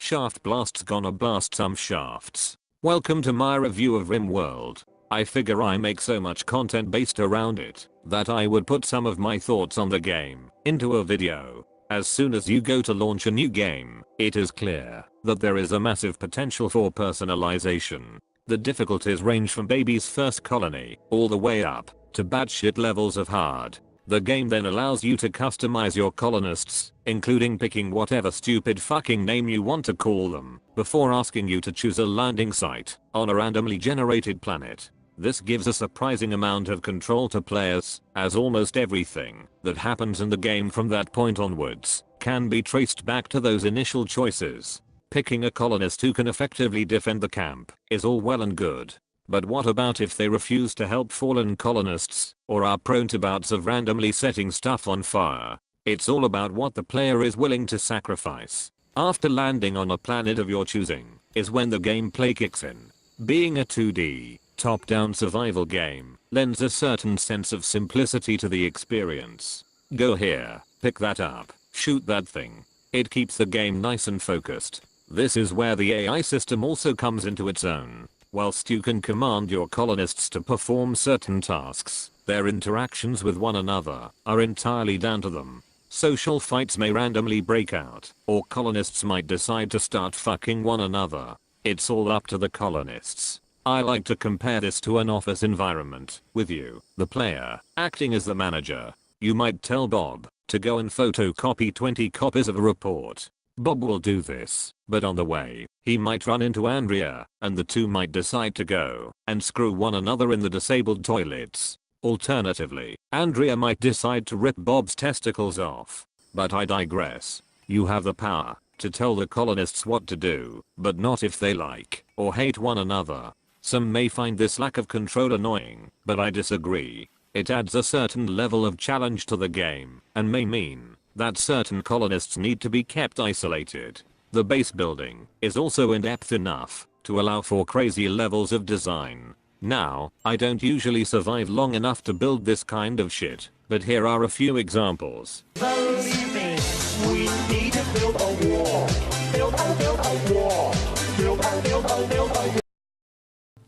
Shaft Blast's gonna blast some shafts. Welcome to my review of Rimworld. I figure I make so much content based around it that I would put some of my thoughts on the game into a video. As soon as you go to launch a new game, it is clear that there is a massive potential for personalization. The difficulties range from baby's first colony all the way up to batshit levels of hard. The game then allows you to customize your colonists, including picking whatever stupid fucking name you want to call them, before asking you to choose a landing site on a randomly generated planet. This gives a surprising amount of control to players, as almost everything that happens in the game from that point onwards can be traced back to those initial choices. Picking a colonist who can effectively defend the camp is all well and good. But what about if they refuse to help fallen colonists, or are prone to bouts of randomly setting stuff on fire? It's all about what the player is willing to sacrifice. After landing on a planet of your choosing is when the gameplay kicks in. Being a 2D, top-down survival game lends a certain sense of simplicity to the experience. Go here, pick that up, shoot that thing. It keeps the game nice and focused. This is where the AI system also comes into its own. Whilst you can command your colonists to perform certain tasks, their interactions with one another are entirely down to them. Social fights may randomly break out, or colonists might decide to start fucking one another. It's all up to the colonists. I like to compare this to an office environment, with you, the player, acting as the manager. You might tell Bob to go and photocopy 20 copies of a report. Bob will do this, but on the way, he might run into Andrea, and the two might decide to go and screw one another in the disabled toilets. Alternatively, Andrea might decide to rip Bob's testicles off. But I digress. You have the power to tell the colonists what to do, but not if they like or hate one another. Some may find this lack of control annoying, but I disagree. It adds a certain level of challenge to the game, and may mean that certain colonists need to be kept isolated. The base building is also in-depth enough to allow for crazy levels of design. Now, I don't usually survive long enough to build this kind of shit, but here are a few examples. Believe me, we need to build a wall. Build a wall. Build a wall.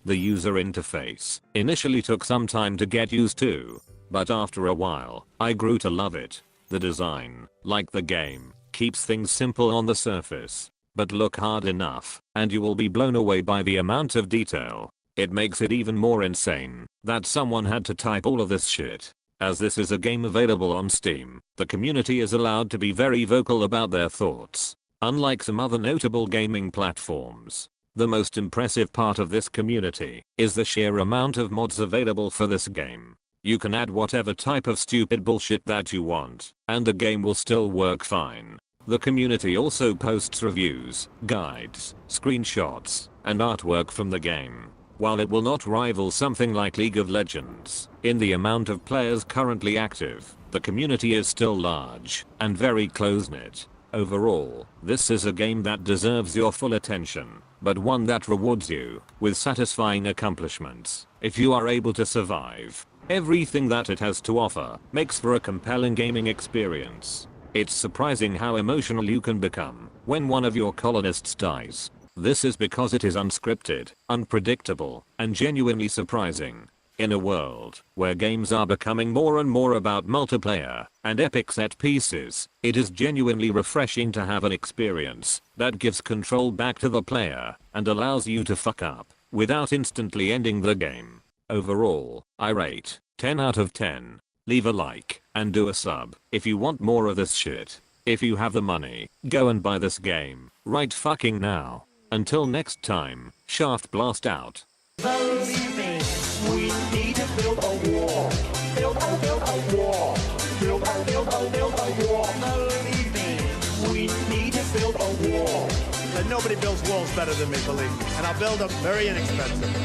The user interface initially took some time to get used to, but after a while, I grew to love it. The design, like the game, keeps things simple on the surface, but look hard enough, and you will be blown away by the amount of detail. It makes it even more insane that someone had to type all of this shit. As this is a game available on Steam, the community is allowed to be very vocal about their thoughts. Unlike some other notable gaming platforms, the most impressive part of this community is the sheer amount of mods available for this game. You can add whatever type of stupid bullshit that you want, and the game will still work fine. The community also posts reviews, guides, screenshots, and artwork from the game. While it will not rival something like League of Legends in the amount of players currently active, the community is still large and very close-knit. Overall, this is a game that deserves your full attention, but one that rewards you with satisfying accomplishments. If you are able to survive everything that it has to offer, makes for a compelling gaming experience. It's surprising how emotional you can become when one of your colonists dies. This is because it is unscripted, unpredictable, and genuinely surprising. In a world where games are becoming more and more about multiplayer and epic set pieces, it is genuinely refreshing to have an experience that gives control back to the player and allows you to fuck up without instantly ending the game. Overall, I rate 10 out of 10. Leave a like and do a sub if you want more of this shit. If you have the money, go and buy this game right fucking now. Until next time, Shaft Blast out. Believe me, we need to build a wall. Build a wall. Build a wall. Believe me, we need to build a wall. And nobody builds walls better than me, believe me. And I'll build them very inexpensive.